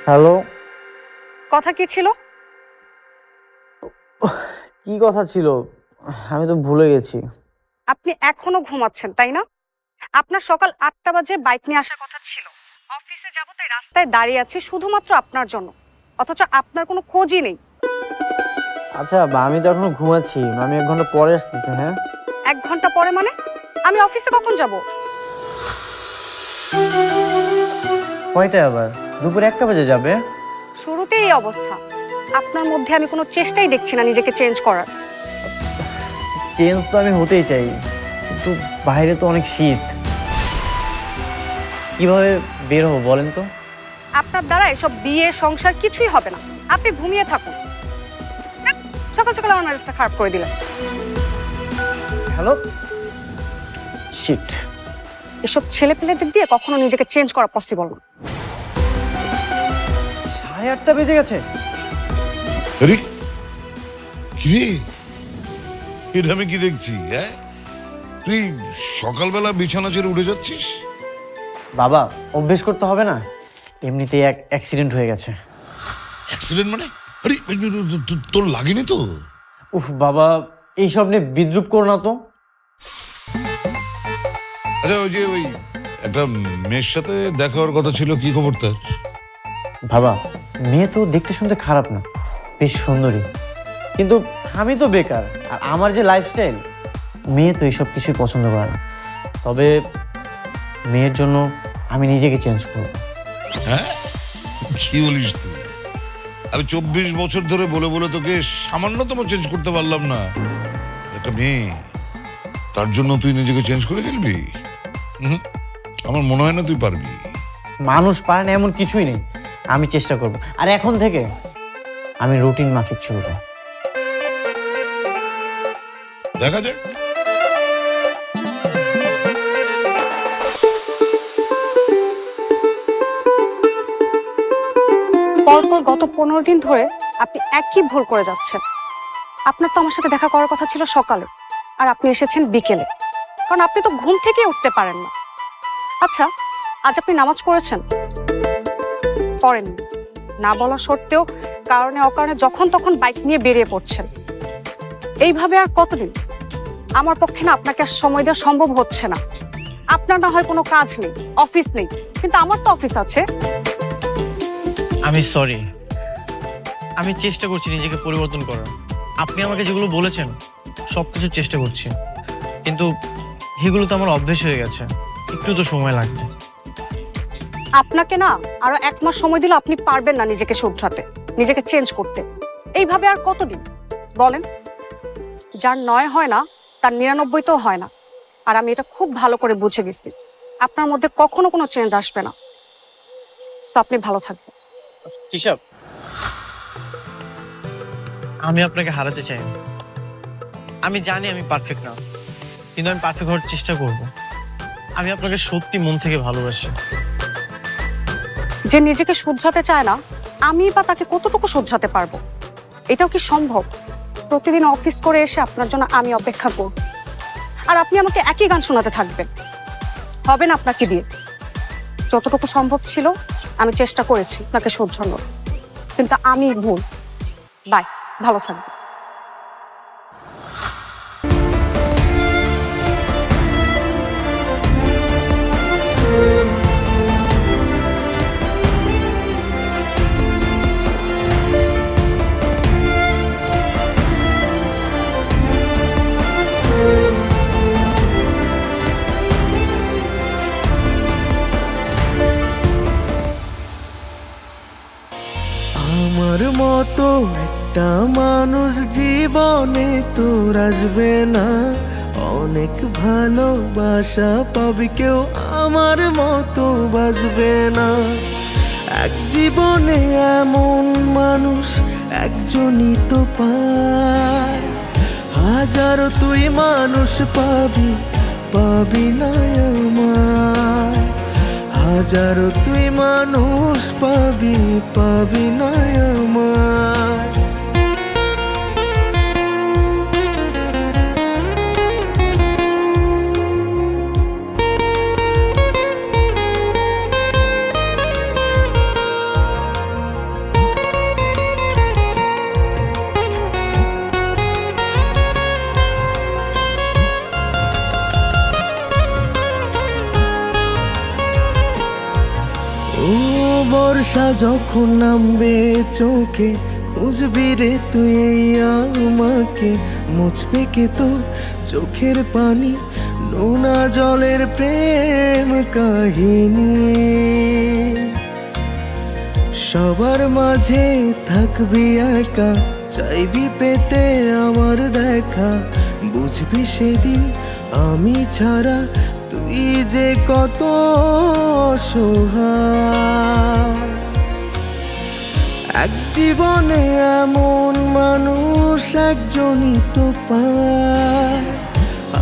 হ্যালো, কথা কি ছিল? কি কথা ছিল? আমি তো ভুলে গেছি। আপনি এখনো ঘুমাচ্ছেন তাই না? আপনার সকাল 8টা বাজে বাইক নিয়ে আসার কথা ছিল। অফিসে যাব তাই রাস্তায় দাঁড়িয়ে আছি শুধুমাত্র আপনার জন্য, অথচ আপনার কোনো খোঁজই নেই। আচ্ছা, আমি তো এখনো ঘুমাচ্ছি, আমি 1 ঘন্টা পরে আসতেছি। হ্যাঁ, 1 ঘন্টা পরে মানে? আমি অফিসে কখন যাব? কয়টা আবার? দুপুর 1টা বাজে যাবে? শুরুতেই এই অবস্থা, আপনার মধ্যে আমি কোনো চেষ্টাই দেখছি না নিজেকে চেঞ্জ করার। চেঞ্জ তো আমি হতেই চাই, কিন্তু বাইরে তো অনেক শীত, কিভাবে বের হবো বলেন তো? আপনার দ্বারা এসব বিয়ে সংসার কিছুই হবে না, আপনি ঘুমিয়ে থাকুন। সকাল সকাল আমার মেজাজটা খারাপ করে দিলেন। Hello, shit. এসব ছেলে পেলেদের দিয়ে কখনো নিজেকে চেঞ্জ করা পসিবল না। 8:30 বেজে গেছে। আরে কি রে, এটা আমি কি দেখছি? হ্যাঁ, তুই সকালবেলা বিছানা ছেড়ে উঠে যাচ্ছিস? বাবা, অভ্যেস করতে হবে না, এমনিতেই এক অ্যাক্সিডেন্ট হয়ে গেছে। অ্যাক্সিডেন্ট মানে? আরে তোর লাগেনি তো? উফ বাবা, এইসব নিয়ে বিদ্রুপ করো না তো। আচ্ছা, ওই যে ওই একটা মেয়ের সাথে দেখা হওয়ার কথা ছিল, কি খবর তার? বাবা, মেয়ে তো দেখতে শুনতে খারাপ না, বেশ সুন্দরী, কিন্তু আমি তো বেকার, আর আমার যে লাইফস্টাইল, মেয়ে তো এইসব কিছুই পছন্দ করে না। তবে মেয়ের জন্য আমি নিজেকে চেঞ্জ করব। হ্যাঁ, কি বলিস তুই? আমি 24 বছর ধরে বলে বলে তোকে সামান্যতম চেঞ্জ করতে পারলাম না। একটা মেয়ে, তার জন্য তুই নিজেকে চেঞ্জ করে ফেলবি? আমার মনে হয় না তুই পারবি। মানুষ পারে না এমন কিছুই নেই, আমি চেষ্টা করব। আর এখন থেকে আমি রুটিন মাফিক চলবো। দেখা যাক। পরপর গত 15 দিন ধরে আপনি একই ভুল করে যাচ্ছেন। আপনার তো আমার সাথে দেখা করার কথা ছিল সকালে, আর আপনি এসেছেন বিকেলে, কারণ আপনি তো ঘুম থেকে উঠতে পারেন না। আচ্ছা, আজ আপনি নামাজ পড়েছেন? পড়েননি। না বলা সত্ত্বেও কারণে অকারণে যখন তখন বাইক নিয়ে বেরিয়ে পড়ছেন। এইভাবে আর কতদিন? আমার পক্ষে না আপনাকে আর সময় দেওয়া সম্ভব হচ্ছে না। আপনার না হয় কোনো কাজ নেই, অফিস নেই, কিন্তু আমার তো অফিস আছে। আমি সরি, আমি চেষ্টা করছি নিজেকে পরিবর্তন করার। আপনি আমাকে যেগুলো বলেছেন সবকিছু চেষ্টা করছি, কিন্তু এগুলো তো আমার অভ্যেস হয়ে গেছে, একটু তো সময় লাগবে। আপনাকে না আরো 1 মাস সময় দিলে আপনি পারবেন না নিজেকে শুধরাতে, নিজেকে চেঞ্জ করতে। এইভাবে আর কতদিন বলেন? যার 9 হয় না তার 99 হয় না। আর আমি এটা খুব ভালো করে বুঝে গেছি, আপনার মধ্যে কখনো কোনো চেঞ্জ আসবে না। তো আপনি ভালো থাকবেন। কিসব? আমি আপনাকে হারাতে চাই না। আমি জানি আমি পারফেক্ট না, কিন্তু আমি পারফেক্ট হওয়ার চেষ্টা করব। আমি আপনাকে সত্যি মন থেকে ভালোবাসি। যে নিজেকে শুধরাতে চায় না, আমি বা তাকে কতটুকু শুধরাতে পারবো? এটাও কি সম্ভব? প্রতিদিন অফিস করে এসে আপনার জন্য আমি অপেক্ষা করব, আর আপনি আমাকে একই গান শোনাতে থাকবেন? হবে না আপনাকে দিয়ে। যতটুকু সম্ভব ছিল আমি চেষ্টা করেছি আপনাকে শুধরানোর, কিন্তু আমি ভুল। বাই, ভালো থাকবেন। আমার মতো একটা মানুষ জীবনে তোর আসবে না, অনেক ভালোবাসা পাবি কেউ আমার মতো বাসবে না। এক জীবনে এমন মানুষ একজনই তো পায়, হাজারো তুই মানুষ পাবি, পাবি না আমায়। হাজারো তুই মানুষ পাবি, পাবি না আমায়। ও বর্ষা যখন নামবে চোখে, খুঁজবি রে তুই আমাকে, মুছবে কে তোর চোখের পানি, নোনা জলের প্রেম কাহিনী। সবার মাঝে থাকবি একা, চাইবি পেতে আমার দেখা, বুঝবি সেদিন আমি ছাড়া তুই যে কত অসহায়। এক জীবনে এমন মানুষ একজনই তো পায়,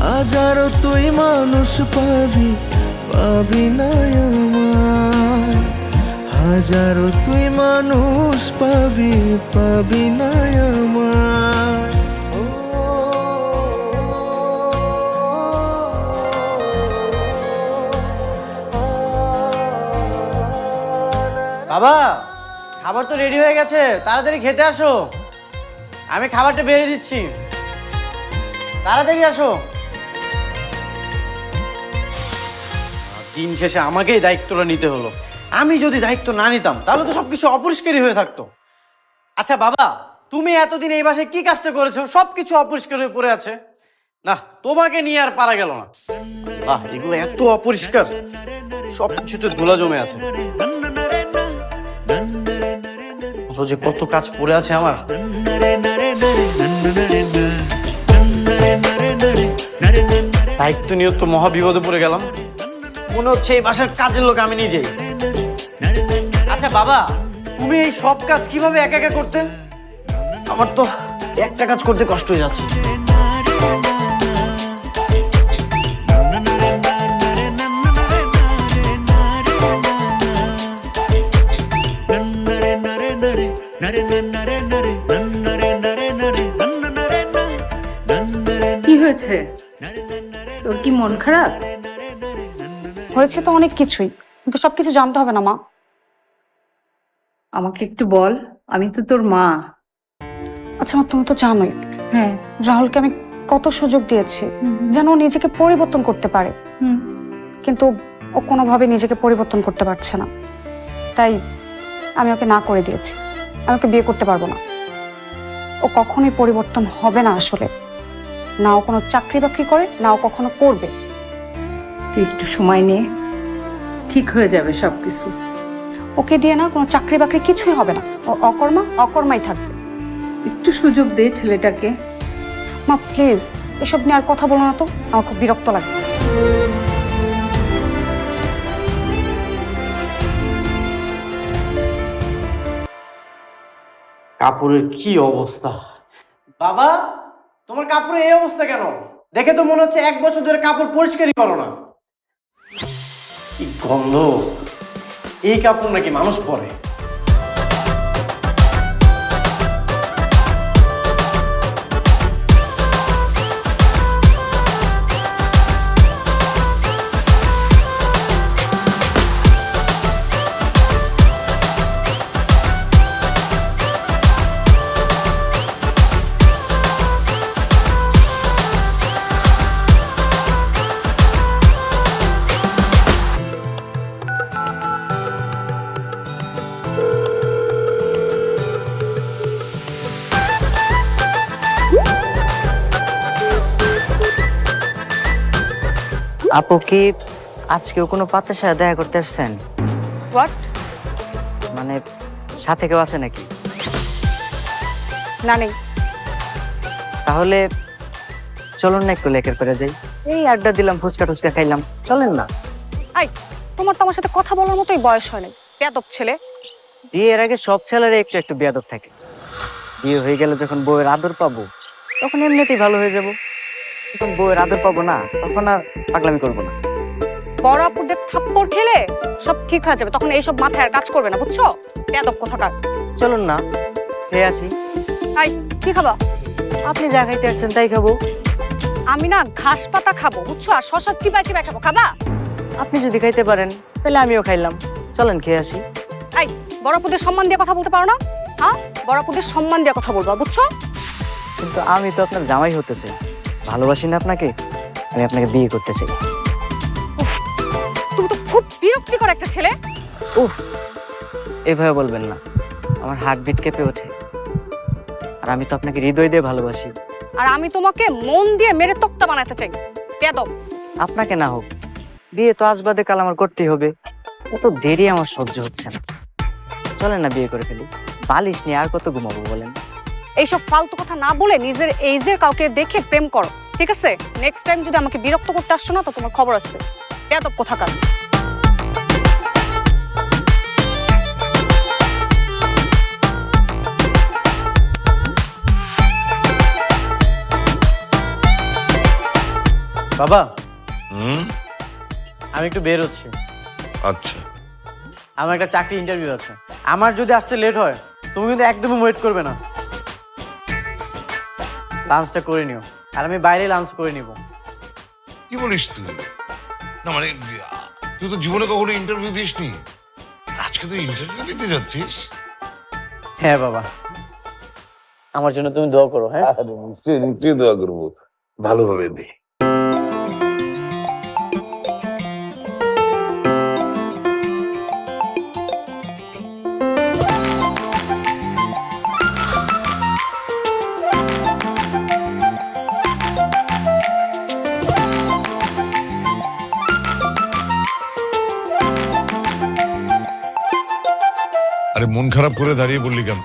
হাজারো তুই মানুষ পাবি, পাবি না আমায়। হাজারো তুই মানুষ পাবি, পাবি না আমায়। বাবা, খাবার তো রেডি হয়ে গেছে, তাড়াতাড়ি খেতে আসো। আমি খাবারটা বেড়ে দিচ্ছি, তাড়াতাড়ি আসো। দিন শেষে আমাকেই দায়িত্বটা নিতে হলো। আমি যদি দায়িত্ব না নিতাম তাহলে তো সবকিছু অপরিষ্কারই হয়ে থাকতো। আচ্ছা বাবা, তুমি এতদিন এই বাসায় কি কাজটা করেছো? সবকিছু অপরিষ্কার হয়ে পড়ে আছে। না, তোমাকে নিয়ে আর পারা গেল না। এগুলো এত অপরিষ্কার, সবকিছুতে ধুলা জমে আছে। যে কত কাজ পড়ে আছে আমার। দায়িত্ব নিয়ে তো মহা বিপদে পড়ে গেলাম। মনে হচ্ছে এই বাসার কাজের লোক আমি নিজেই। আচ্ছা বাবা, তুমি এই সব কাজ কিভাবে একা একা করতে? আমার তো একটা কাজ করতে কষ্ট হয়ে যাচ্ছে। কি হয়েছে? তোর কি মন খারাপ? হয়েছে তো অনেক কিছুই, কিন্তু সবকিছু জানতে হবে না মা। আমাকে একটু বল, আমি তো তোর মা। আচ্ছা মা, তুমি তো জানোই হ্যাঁ। রাহুলকে আমি কত সুযোগ দিয়েছি যেন ও নিজেকে পরিবর্তন করতে পারে, কিন্তু ও কোনোভাবে নিজেকে পরিবর্তন করতে পারছে না। তাই আমি ওকে না করে দিয়েছি। আমি ওকে বিয়ে করতে পারবো না। ও কখনোই পরিবর্তন হবে না আসলে। না ও কোনো চাকরি বাকরি করে, না ও কখনো করবে। তুই একটু সময় নে, ঠিক হয়ে যাবে সবকিছু। ওকে দিয়ে না কোনো চাকরি বাকরি কিছুই হবে না। ও অকর্মাই থাকবে। একটু সুযোগ দে ছেলেটাকে। মা প্লিজ এসব নিয়ে আর কথা বলো না তো, আমার খুব বিরক্ত লাগে। কাপড়ের কি অবস্থা! বাবা, তোমার কাপড়ের এই অবস্থা কেন? দেখে তো মনে হচ্ছে 1 বছর ধরে কাপড় পরিষ্কারই করো না। কি গন্ধ! এই কাপড় নাকি মানুষ পরে? আপু কি আজকেও কোনো পাত্রের সাথে দেখা করতে আসছেন? হোয়াট? মানে সাথে কেউ আছে নাকি? না, নেই। তাহলে চলুন না একটু লেকের করে যাই। এই আড্ডা দিলাম, ফুচকা টুচকা খাইলাম, চলেন না? আই, তোমার তো আমার সাথে কথা বলার মতোই বয়স হয় নাই, বেয়াদব ছেলে। বিয়ের আগে সব ছেলেরা একটু একটু বেয়াদব থাকে। বিয়ে হয়ে গেলে যখন বউয়ের আদর পাবো তখন এমনিতেই ভালো হয়ে যাবো। যখন বউয়ের আদর পাবো না তখন আর পাগলামি করবো না। বড় আপুদের থাপ্পড় খেলে সব ঠিক হয়ে যাবে, তখন এইসব মাথায় আর কাজ করবে না, বুঝছো? বেয়াদব কোথাকার। চলুন না খেয়ে আসি। আই, কি খাবা? আপনি যা খাইতে আসছেন তাই খাবো। আমি না ঘাস পাতা খাবো, বুঝছো? আর শশা চিবাই চিবাই খাবো। খাবা? আপনি যদি খাইতে পারেন তাহলে আমিও খাইলাম, চলেন খেয়ে আসি। আই, বড় আপুদের সম্মান দিয়ে কথা বলতে পারো না? হ্যাঁ, বড় আপুদের সম্মান দিয়ে কথা বলবা, বুঝছো? কিন্তু আমি তো আপনার জামাই হতে চাই, ভালোবাসি না আপনাকে, আমি আপনাকে বিয়ে করতে চাই। তুমি তো খুব বিরক্তিকর একটা ছেলে। উফ, এভাবে বলবেন না, আমার হার্টবিট কেঁপে ওঠে। আর আমি তো আপনাকে হৃদয় দিয়ে ভালোবাসি। আর আমি তোমাকে মন দিয়ে মেরে তক্তা বানাতে চাই, বেয়াদব। আপনাকে না হোক, বিয়ে তো আজ বাদে কাল আমার করতেই হবে। এত দেরি আমার সহ্য হচ্ছে না। চলে না বিয়ে করে ফেলি, বালিশ নিয়ে আর কত ঘুমাবো বলেন? এইসব ফালতু কথা না বলে নিজের এইজের কাউকে দেখে প্রেম করো, ঠিক আছে? নেক্সট টাইম যদি আমাকে বিরক্ত করতে আসছো না তো তোমার খবর আছে। বেয়াদব কোথাকার। বাবা, হুম, আমি একটু বের হচ্ছি। আচ্ছা। আমার একটা চাকরি ইন্টারভিউ আছে। আমার যদি আসতে লেট হয় তুমি কিন্তু একদমই ওয়েট করবে না। লাঞ্চটা করে নিও, আর আমি বাইরে লাঞ্চ করে নিব। কি বলিস তুই? না মানে তুই তো জীবনে কখনো ইন্টারভিউ দিসনি, আজকে তুই ইন্টারভিউ দিতে যাচ্ছিস? হ্যাঁ বাবা, আমার জন্য তুমি দোয়া করো। হ্যাঁ, নিশ্চয়ই দোয়া করবো, ভালোভাবে দে। আরে মন খারাপ করে দাঁড়িয়ে বললি কেন?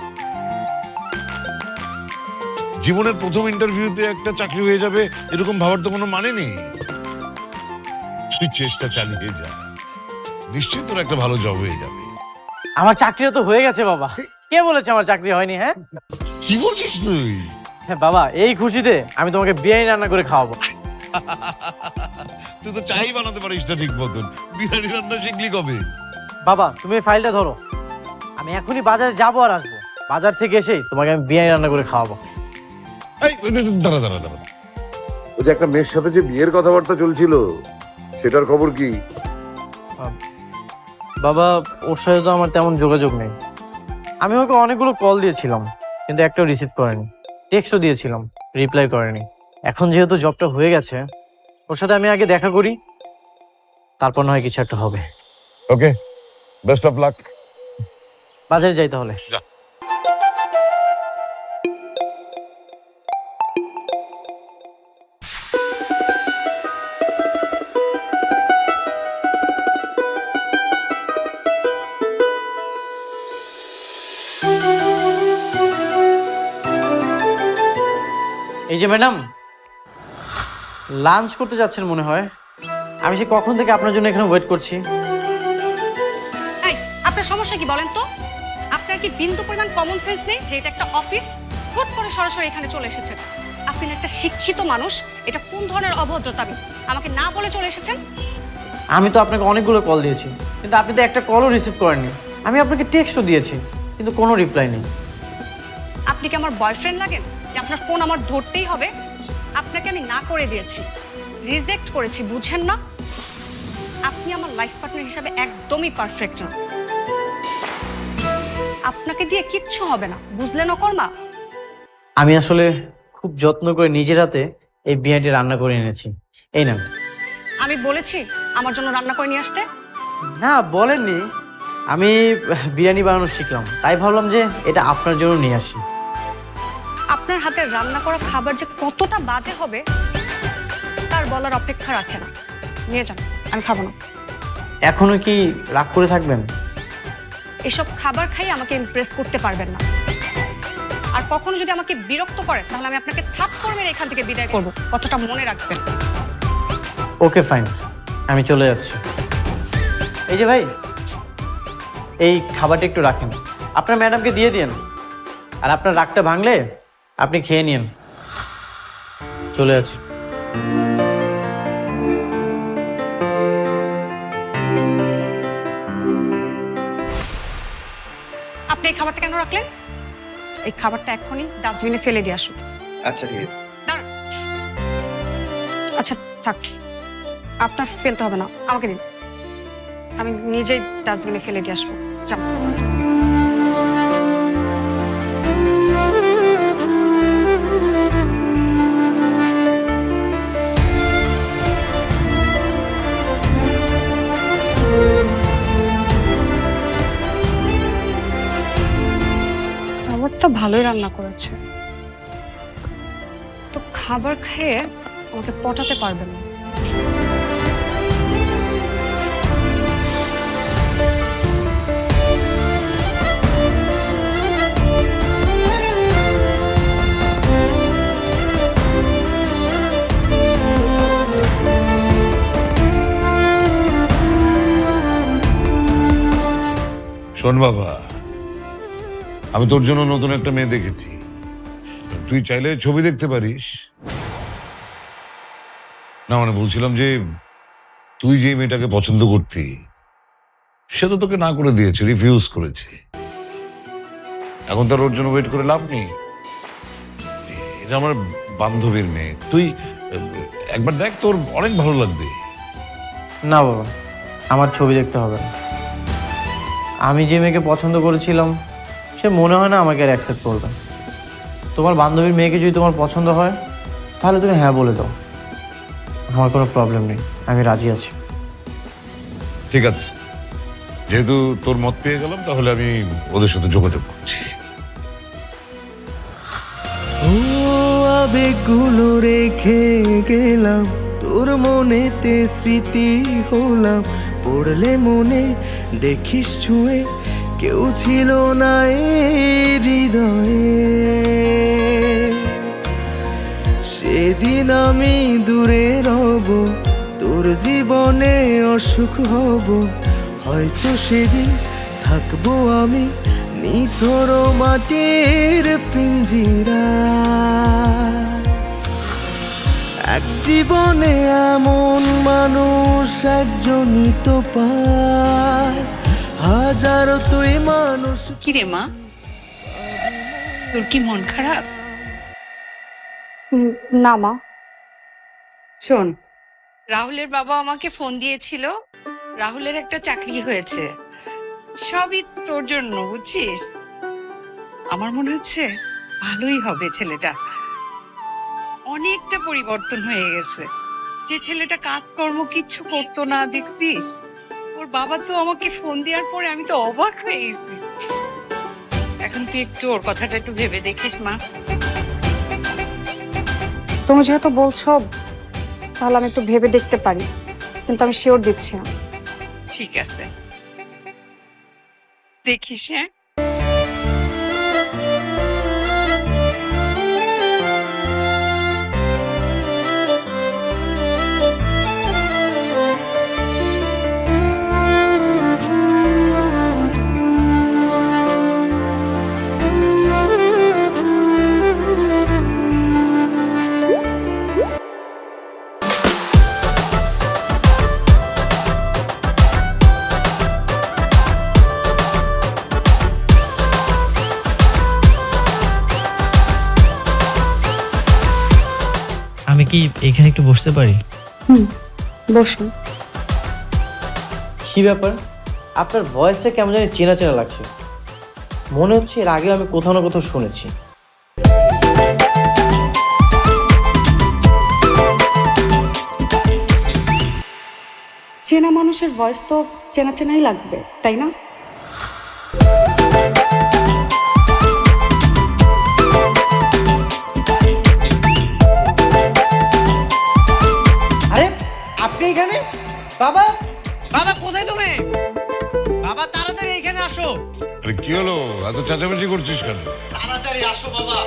জীবনের প্রথম ইন্টারভিউতে একটা চাকরি হয়ে যাবে এরকম ভাবার তো কোনো মানে নেই। তুই চেষ্টা চালিয়ে যা, নিশ্চয়ই তোর একটা ভালো জব হয়ে যাবে। আমার চাকরিও তো হয়ে গেছে বাবা। কে বলেছে আমার চাকরি হয়নি? হ্যাঁ কি বলছিস তুই? হ্যাঁ বাবা, এই খুশিতে আমি তোমাকে বিরিয়ানি রান্না করে খাওয়াবো। তুই তো চাই বানাতে পারিস না ঠিক মতন, বিরিয়ানি রান্না শিখলি কবে? বাবা তুমি এই ফাইলটা ধরো, আমি এখনই বাজারে যাবো আর আসবো। বাজার থেকে এসেই তোমাকে আমি বিরিয়ানি রান্না করে খাওয়াবো। এই দাঁড়া দাঁড়া দাঁড়া, ওই যে একটা মেয়ের সাথে যে বিয়ের কথাবার্তা চলছিল সেটার খবর কি? বাবা ওর সাথে তো আমার তেমন যোগাযোগ নেই। আমি ওকে অনেকগুলো কল দিয়েছিলাম কিন্তু একটাও রিসিভ করেনি। টেক্সটও দিয়েছিলাম, রিপ্লাই করেনি। এখন যেহেতু জবটা হয়ে গেছে, ওর সাথে আমি আগে দেখা করি, তারপর নয় কিছু একটা হবে। ওকে, বেস্ট অফ লাক। বাজারে যাই তাহলে। যা। এই যে ম্যাডাম, লাঞ্চ করতে যাচ্ছেন মনে হয়। আমি সে কখন থেকে আপনার জন্য এখানে ওয়েট করছি। এই আপনার সমস্যা কি বলেন তো? আপনার কি বিন্দু পরিমাণ কমন সেন্স নেই যে এটা একটা অফিস? হুট করে সরাসরি এখানে চলে এসেছেন। আপনি একটা শিক্ষিত মানুষ, এটা কোন ধরনের অভদ্রতা? আমাকে না বলে চলে এসেছেন। আমি তো আপনাকে অনেকগুলো কল দিয়েছি কিন্তু আপনি তো একটা কলও রিসিভ করেননি। আমি আপনাকে টেক্সটও দিয়েছি কিন্তু কোনো রিপ্লাই নেই। আপনি কি আমার বয়ফ্রেন্ড লাগেন যে আপনার ফোন আমার ধরতেই হবে? আপনাকে আমি না করে দিয়েছি, রিজেক্ট করেছি, বুঝেন না? আপনি আমার লাইফ পার্টনার হিসাবে একদমই পারফেক্ট না। আপনাকে দিয়ে কিচ্ছু হবে না, বুঝলেন অকর্মা? আমি আসলে খুব যত্ন করে নিজের হাতে এই বিরিয়ানিটি রান্না করে এনেছি। এই নেন। আমি বলেছি আমার জন্য রান্না করে নিয়ে আসতে? না বলেননি, আমি বিরিয়ানি বানানো শিখলাম তাই ভাবলাম যে এটা আপনার জন্য নিয়ে আসি। আপনার হাতে রান্না করা খাবার যে কতটা বাজে হবে তার বলার অপেক্ষা রাখে না। নিয়ে যান, আমি খাবো না। এখনো কি রাগ করে থাকবেন? এসব খাবার খাই আমাকে ইমপ্রেস করতে পারবেন না। আর কখনো যদি আমাকে বিরক্ত করে তাহলে আমি আপনাকে থাপ্পড় মেরে এখান থেকে বিদায় করব, কতটা মনে রাখবেন। ওকে ফাইন, আমি চলে যাচ্ছি। এই যে ভাই, এই খাবারটা একটু রাখেন, আপনার ম্যাডামকে দিয়ে দিন। আর আপনার রাগটা ভাঙলে আপনি খেয়ে নিন। চলে যাচ্ছি। আপনি এই খাবারটা কেন রাখলেন? এই খাবারটা এখনই ডাস্টবিনে ফেলে দিয়ে আসুন। আচ্ছা ঠিক আছে। দাঁড়ান। আচ্ছা থাক, আপনার ফেলতে হবে না, আমাকে দিন, আমি নিজেই ডাস্টবিনে ফেলে দিয়ে আসবো। যান। খাবারটা ভালোই রান্না করেছে, তো খাবার খেয়ে আমাকে পটাতে পারবেন না। শোন বাবা, আমি তোর জন্য নতুন একটা মেয়ে দেখেছি, তুই চাইলে ছবি দেখতে পারিস। না মানে বলছিলাম যে তুই যে মেয়েটাকে পছন্দ করতি সে তো তোকে না করে দিয়েছে, রিফিউজ করেছে। এখন তার ওর জন্য ওয়েট করে লাভ নেই। এটা আমার বান্ধবীর মেয়ে, তুই একবার দেখ, তোর অনেক ভালো লাগবে। না বাবা, আমার ছবি দেখতে হবে না। আমি যে মেয়েকে পছন্দ করেছিলাম সে মনে হয় না আমাকে আর অ্যাকসেপ্ট করবে। তোমার বান্ধবীর মেয়েকে যদি তোমার পছন্দ হয় তাহলে তুমি হ্যাঁ বলে দাও, আমার কোনো প্রবলেম নেই, আমি রাজি আছি। ঠিক আছে, যেহেতু তোর মত পেয়ে গেলাম তাহলে আমি ওদের সাথে যোগাযোগ করছি। ও আবেগগুলো রেখে গেলাম তোর মনেতে, স্মৃতি হলাম পড়লে মনে, দেখিস ছুঁয়ে কেউ ছিল না এই হৃদয়ে। সেদিন আমি দূরে রব, তোর জীবনে অসুখ হব, হয়তো সেদিন থাকবো আমি নিথর মাটির পিঞ্জিরা। এক জীবনে এমন মানুষ একজনই তো পায়, হাজারো তুই মানুষ। কি রে মা, তোর কি মন খারাপ? না মা। শোন, রাহুলের বাবা আমাকে ফোন দিয়েছিল, রাহুলের একটা চাকরি হয়েছে, সবই তোর জন্য, বুঝছিস? আমার মনে হচ্ছে ভালোই হবে ছেলেটা, অনেকটা পরিবর্তন হয়ে গেছে। যে ছেলেটা কাজকর্ম কিচ্ছু করতো না, দেখছিস ওর বাবা তো আমাকে ফোন দেওয়ার পরে আমি তো অবাক হয়ে গেছি। এখন তুই একটু ওর কথাটা একটু ভেবে দেখিস মা। তুমি যেহেতু বলছো তাহলে আমি একটু ভেবে দেখতে পারি, কিন্তু আমি শিওর দিচ্ছি না। ঠিক আছে, দেখিস। হ্যাঁ, আমি কি এখানে একটু বসতে পারি? বসুন। কি ব্যাপার, আপনার ভয়েসটা কেমন জানি চেনা চেনা লাগছে, মনে হচ্ছে এর আগেও আমি কোথাও না কোথাও শুনেছি। চেনা মানুষের ভয়েস তো চেনা চেনাই লাগবে, তাই না? আরে আপনি এখানে? বাবা, বাবা কোথায় তুমি? বাবা তাড়াতাড়ি এখানে আসো। আরে কি হলো, এত চেঁচামেচি করছিস কেন? তাড়াতাড়ি আসো বাবা।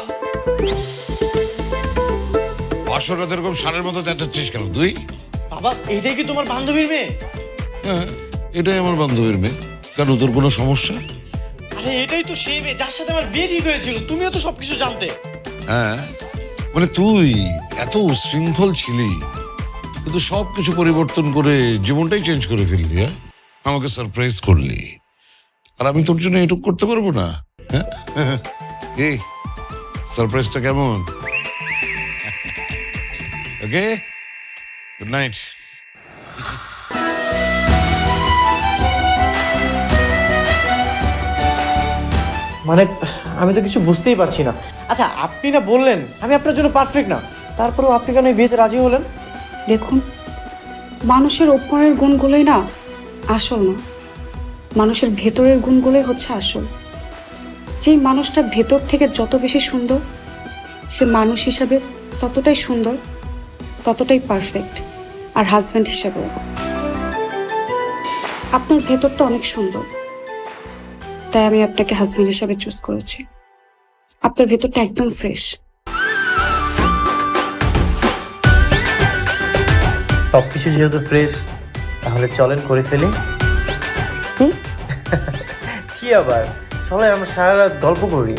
বাসর রাতে এরকম ষাঁড়ের মতো চেঁচাচ্ছিস কেন তুই? বাবা এইটাই কি তোমার বান্ধবীর মেয়ে? হ্যাঁ, এটাই আমার বান্ধবীর মেয়ে। কেন, তোর কোনো সমস্যা? আরে এটাই তো সেই মেয়ে যার সাথে আমার বিয়ে ঠিক হয়েছিল, তুমিও তো সবকিছু জানতে। হ্যাঁ, মানে তুই এত উশৃঙ্খল ছিলি, কিন্তু সবকিছু পরিবর্তন করে জীবনটাই চেঞ্জ করে ফেললি। হ্যাঁ, আমাকে সারপ্রাইজ করলি, আর আমি তোর জন্য এটুক করতে পারবো না? হ্যাঁ, এই সারপ্রাইজটা কেমন? ওকে, গুড নাইট। মানে আমি তো কিছু বুঝতেই পারছি না। আচ্ছা আপনি না বললেন আমি আপনার জন্য পারফেক্ট না, তারপরেও আপনি কেন এই বিয়েতে রাজি হলেন? দেখুন, মানুষের ওপরের গুণগুলোই না আসল না, মানুষের ভেতরের গুণগুলোই হচ্ছে আসল। যেই মানুষটা ভেতর থেকে যত বেশি সুন্দর, সে মানুষ হিসাবে ততটাই সুন্দর, ততটাই পারফেক্ট, আর হাজব্যান্ড হিসাবেও। আপনার ভেতরটা অনেক সুন্দর, তাই আমি আপনাকে হাজব্যান্ড হিসাবে চুজ করেছি। আপনার ভেতরটা একদম ফ্রেশ। সবকিছু যেহেতু ফ্রেশ, তাহলে চলেন করে ফেলি। কি আবার চলে আমরা সারা রাত গল্প করি।